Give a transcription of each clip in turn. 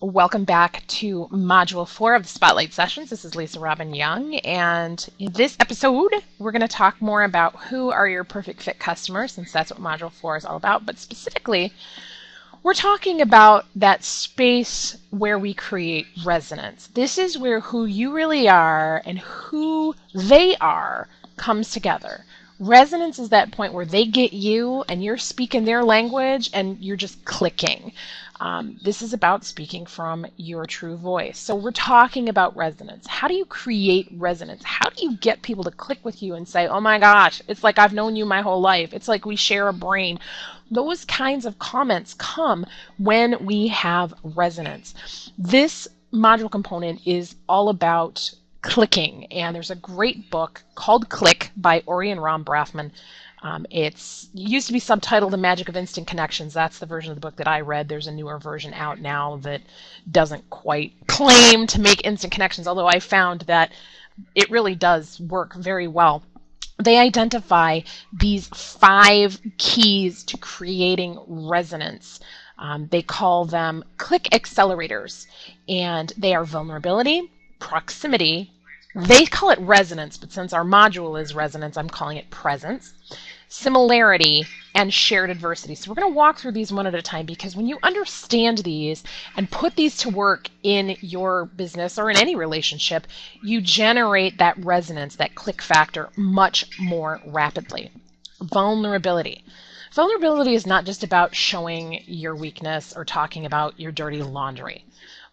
Welcome back to Module 4 of the Spotlight Sessions. This is Lisa Robbin Young, and in this episode, we're going to talk more about who are your perfect fit customers, since that's what Module 4 is all about. But specifically, we're talking about that space where we create resonance. This is where who you really are and who they are comes together. Resonance is that point where they get you and you're speaking their language and you're just clicking. This is about speaking from your true voice. So we're talking about resonance. How do you create resonance? How do you get people to click with you and say, oh my gosh, it's like I've known you my whole life. It's like we share a brain. Those kinds of comments come when we have resonance. This module component is all about clicking, and there's a great book called Click by Ori and Ram Brafman. It used to be subtitled The Magic of Instant Connections. That's the version of the book that I read. There's a newer version out now that doesn't quite claim to make instant connections, although I found that it really does work very well. They identify these 5 keys to creating resonance. They call them click accelerators, and they are vulnerability, proximity. They call it resonance, but since our module is resonance, I'm calling it presence, similarity, and shared adversity. So we're going to walk through these one at a time, because when you understand these and put these to work in your business or in any relationship, you generate that resonance, that click factor, much more rapidly. Vulnerability. Vulnerability is not just about showing your weakness or talking about your dirty laundry.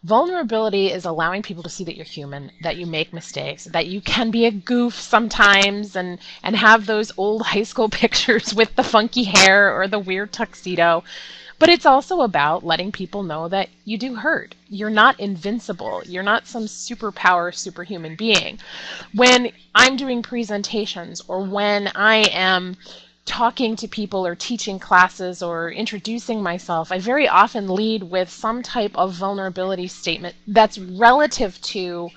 Vulnerability is allowing people to see that you're human, that you make mistakes, that you can be a goof sometimes and have those old high school pictures with the funky hair or the weird tuxedo. But it's also about letting people know that you do hurt. You're not invincible. You're not some superpower, superhuman being. When I'm doing presentations or when I am talking to people or teaching classes or introducing myself, I very often lead with some type of vulnerability statement that's relative to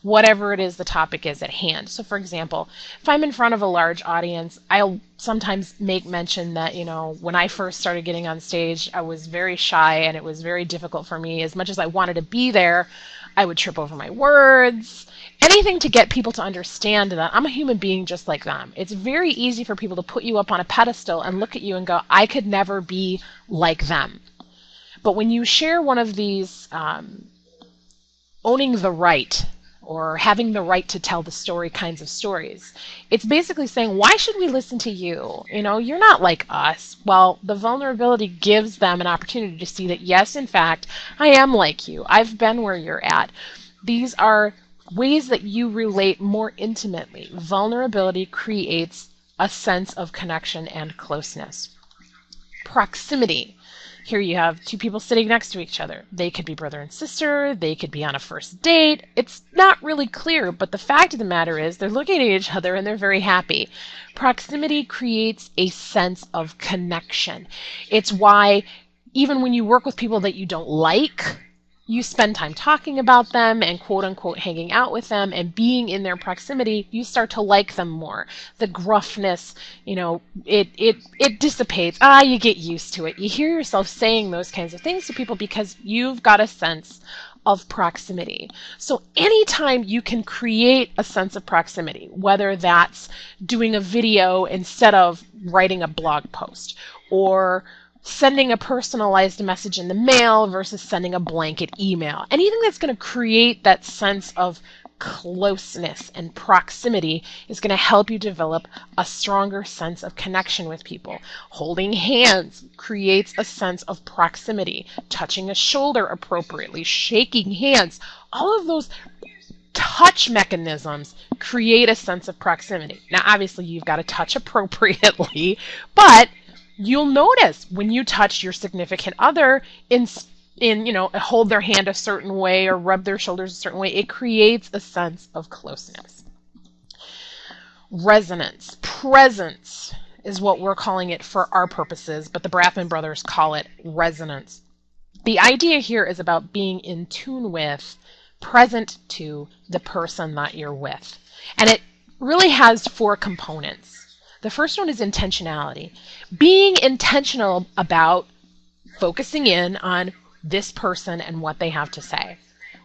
whatever it is the topic is at hand. So for example, if I'm in front of a large audience, I'll sometimes make mention that, when I first started getting on stage, I was very shy and it was very difficult for me. As much as I wanted to be there, I would trip over my words. Anything to get people to understand that I'm a human being just like them. It's very easy for people to put you up on a pedestal and look at you and go, I could never be like them. But when you share one of these owning the right or having the right to tell the story kinds of stories, it's basically saying, why should we listen to you? You're not like us. Well, the vulnerability gives them an opportunity to see that, yes, in fact, I am like you. I've been where you're at. These are ways that you relate more intimately. Vulnerability creates a sense of connection and closeness. Proximity. Here you have 2 people sitting next to each other. They could be brother and sister. They could be on a first date. It's not really clear, but the fact of the matter is they're looking at each other and they're very happy. Proximity creates a sense of connection. It's why even when you work with people that you don't like, you spend time talking about them and quote unquote hanging out with them and being in their proximity, you start to like them more. The gruffness, it dissipates. You get used to it. You hear yourself saying those kinds of things to people because you've got a sense of proximity. So anytime you can create a sense of proximity, whether that's doing a video instead of writing a blog post, or sending a personalized message in the mail versus sending a blanket email. Anything that's going to create that sense of closeness and proximity is going to help you develop a stronger sense of connection with people. Holding hands creates a sense of proximity. Touching a shoulder appropriately, shaking hands, all of those touch mechanisms create a sense of proximity. Now, obviously, you've got to touch appropriately, but you'll notice when you touch your significant other hold their hand a certain way or rub their shoulders a certain way, it creates a sense of closeness. Resonance. Presence is what we're calling it for our purposes, but the Brafman brothers call it resonance. The idea here is about being in tune with, present to the person that you're with. And it really has 4 components. The first one is intentionality. Being intentional about focusing in on this person and what they have to say.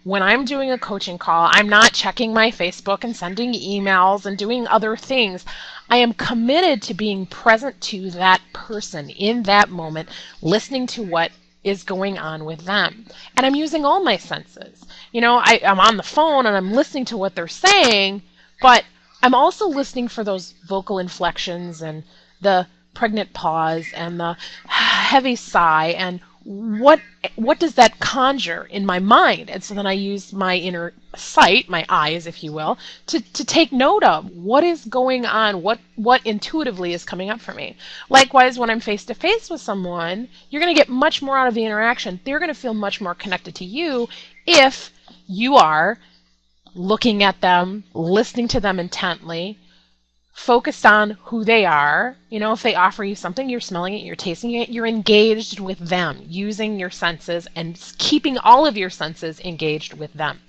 When I'm doing a coaching call, I'm not checking my Facebook and sending emails and doing other things. I am committed to being present to that person in that moment, listening to what is going on with them. And I'm using all my senses. I'm on the phone and I'm listening to what they're saying, but I'm also listening for those vocal inflections and the pregnant pause and the heavy sigh and what does that conjure in my mind? And so then I use my inner sight, my eyes, if you will, to take note of what is going on, what intuitively is coming up for me. Likewise, when I'm face to face with someone, you're going to get much more out of the interaction. They're going to feel much more connected to you if you are looking at them, listening to them intently, focused on who they are. If they offer you something, you're smelling it, you're tasting it, you're engaged with them, using your senses and keeping all of your senses engaged with them.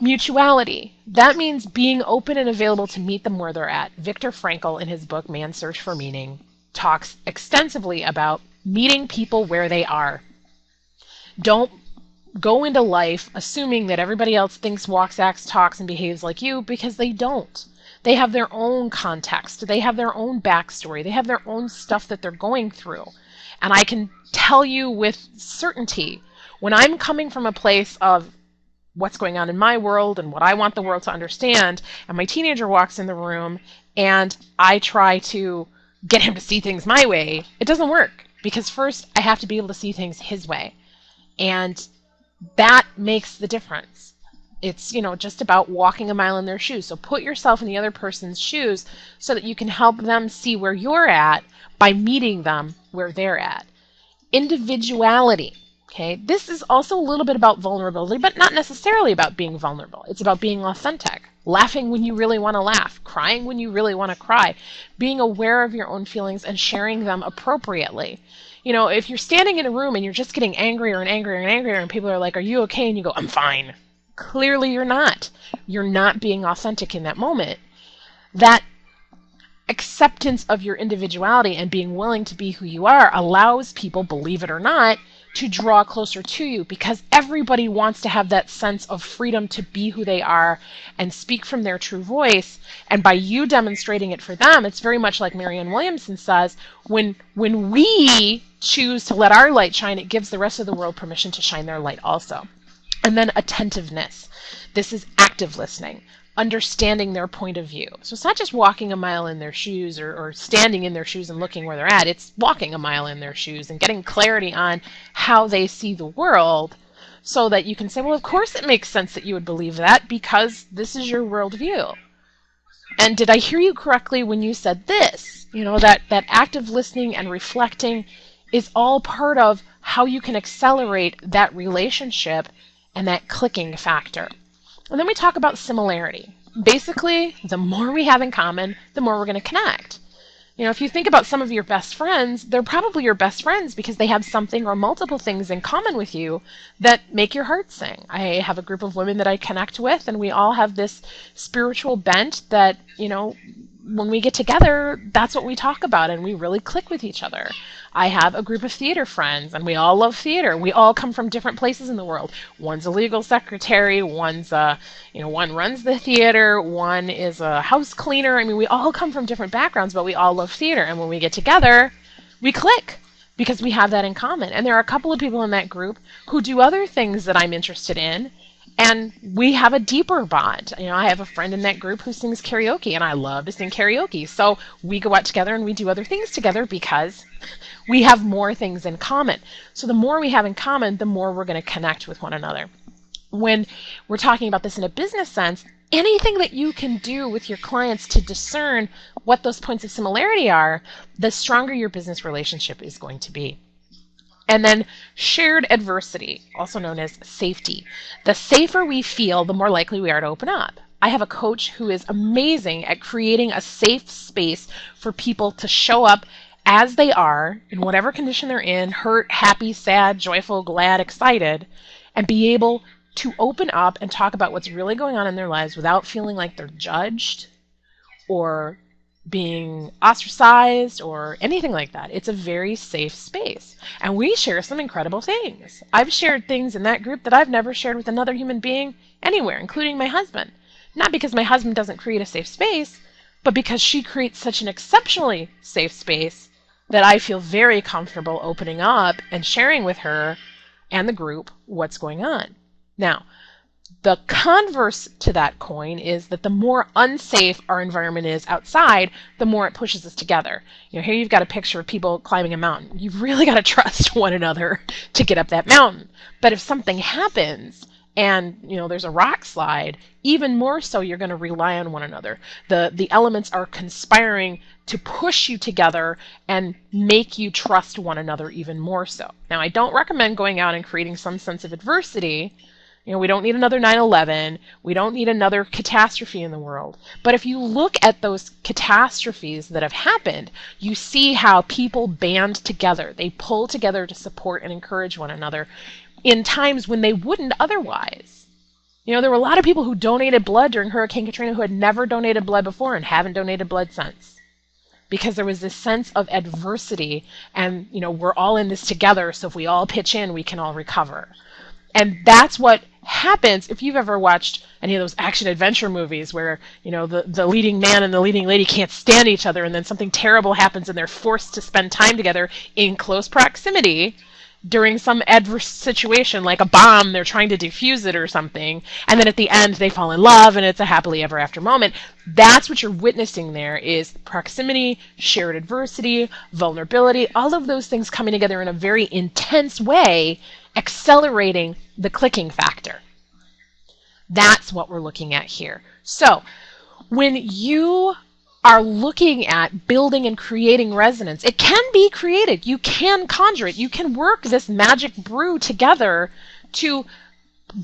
Mutuality. That means being open and available to meet them where they're at. Viktor Frankl, in his book, Man's Search for Meaning, talks extensively about meeting people where they are. Don't go into life assuming that everybody else thinks, walks, acts, talks, and behaves like you, because they don't. They have their own context. They have their own backstory. They have their own stuff that they're going through. And I can tell you with certainty, when I'm coming from a place of what's going on in my world and what I want the world to understand, and my teenager walks in the room and I try to get him to see things my way, it doesn't work. Because first, I have to be able to see things his way. And that makes the difference. It's, just about walking a mile in their shoes. So put yourself in the other person's shoes so that you can help them see where you're at by meeting them where they're at. Individuality. Okay, this is also a little bit about vulnerability, but not necessarily about being vulnerable. It's about being authentic, laughing when you really want to laugh, crying when you really want to cry, being aware of your own feelings and sharing them appropriately. If you're standing in a room and you're just getting angrier and angrier and angrier and people are like, "Are you okay?" and you go, "I'm fine." Clearly you're not. You're not being authentic in that moment. That acceptance of your individuality and being willing to be who you are allows people, believe it or not, to draw closer to you, because everybody wants to have that sense of freedom to be who they are and speak from their true voice. And by you demonstrating it for them, it's very much like Marianne Williamson says, when we choose to let our light shine, it gives the rest of the world permission to shine their light also. And then attentiveness. This is active listening, understanding their point of view. So it's not just walking a mile in their shoes or standing in their shoes and looking where they're at. It's walking a mile in their shoes and getting clarity on how they see the world so that you can say, well, of course it makes sense that you would believe that because this is your worldview. And did I hear you correctly when you said this? That active listening and reflecting is all part of how you can accelerate that relationship and that clicking factor. And then we talk about similarity. Basically, the more we have in common, the more we're going to connect. If you think about some of your best friends, they're probably your best friends because they have something or multiple things in common with you that make your heart sing. I have a group of women that I connect with, and we all have this spiritual bent that, when we get together, that's what we talk about, and we really click with each other. I have a group of theater friends, and we all love theater. We all come from different places in the world. One's a legal secretary, one runs the theater, one is a house cleaner. I mean, we all come from different backgrounds, but we all love theater. And when we get together, we click because we have that in common. And there are a couple of people in that group who do other things that I'm interested in, and we have a deeper bond. I have a friend in that group who sings karaoke, and I love to sing karaoke. So we go out together and we do other things together because we have more things in common. So the more we have in common, the more we're going to connect with one another. When we're talking about this in a business sense, anything that you can do with your clients to discern what those points of similarity are, the stronger your business relationship is going to be. And then shared adversity, also known as safety. The safer we feel, the more likely we are to open up. I have a coach who is amazing at creating a safe space for people to show up as they are, in whatever condition they're in, hurt, happy, sad, joyful, glad, excited, and be able to open up and talk about what's really going on in their lives without feeling like they're judged or being ostracized or anything like that. It's a very safe space. And we share some incredible things. I've shared things in that group that I've never shared with another human being anywhere, including my husband. Not because my husband doesn't create a safe space, but because she creates such an exceptionally safe space that I feel very comfortable opening up and sharing with her and the group what's going on. Now, the converse to that coin is that the more unsafe our environment is outside, the more it pushes us together. Here you've got a picture of people climbing a mountain. You've really got to trust one another to get up that mountain. But if something happens and there's a rock slide, even more so you're going to rely on one another. The elements are conspiring to push you together and make you trust one another even more so. Now, I don't recommend going out and creating some sense of adversity. We don't need another 9/11. We don't need another catastrophe in the world. But if you look at those catastrophes that have happened, you see how people band together. They pull together to support and encourage one another in times when they wouldn't otherwise. There were a lot of people who donated blood during Hurricane Katrina who had never donated blood before and haven't donated blood since. Because there was this sense of adversity and, we're all in this together, so if we all pitch in, we can all recover. And that's what happens if you've ever watched any of those action-adventure movies where, the leading man and the leading lady can't stand each other and then something terrible happens and they're forced to spend time together in close proximity during some adverse situation, like a bomb, they're trying to defuse it or something, and then at the end they fall in love and it's a happily ever after moment. That's what you're witnessing there, is proximity, shared adversity, vulnerability, all of those things coming together in a very intense way, accelerating the clicking factor. That's what we're looking at here. So when you are looking at building and creating resonance, it can be created. You can conjure it. You can work this magic brew together to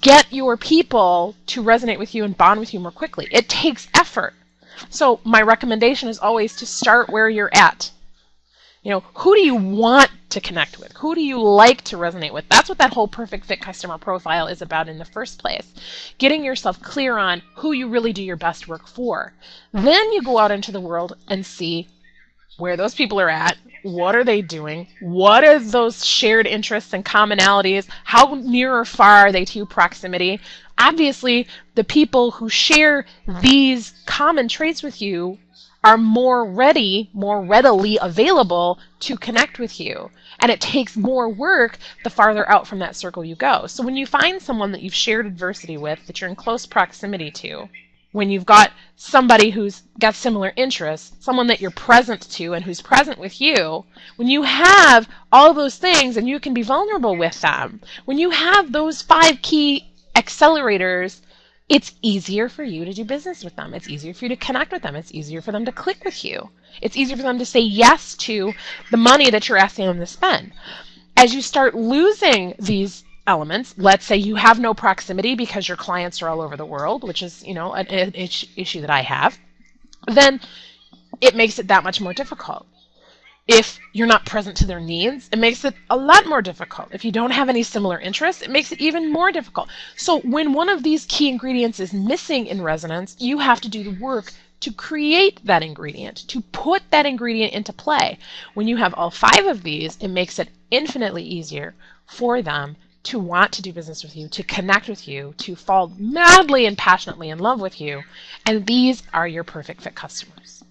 get your people to resonate with you and bond with you more quickly. It takes effort. So my recommendation is always to start where you're at. Who do you want to connect with? Who do you like to resonate with? That's what that whole perfect fit customer profile is about in the first place. Getting yourself clear on who you really do your best work for. Then you go out into the world and see where those people are at. What are they doing? What are those shared interests and commonalities? How near or far are they to proximity? Obviously, the people who share these common traits with you are more readily available to connect with you. And it takes more work the farther out from that circle you go. So when you find someone that you've shared adversity with, that you're in close proximity to, when you've got somebody who's got similar interests, someone that you're present to and who's present with you, when you have all those things and you can be vulnerable with them, when you have those 5 key accelerators, it's easier for you to do business with them. It's easier for you to connect with them. It's easier for them to click with you. It's easier for them to say yes to the money that you're asking them to spend. As you start losing these elements, let's say you have no proximity because your clients are all over the world, which is, an issue that I have, then it makes it that much more difficult. If you're not present to their needs, it makes it a lot more difficult. If you don't have any similar interests, it makes it even more difficult. So when one of these key ingredients is missing in resonance, you have to do the work to create that ingredient, to put that ingredient into play. When you have all 5 of these, it makes it infinitely easier for them to want to do business with you, to connect with you, to fall madly and passionately in love with you. And these are your perfect fit customers.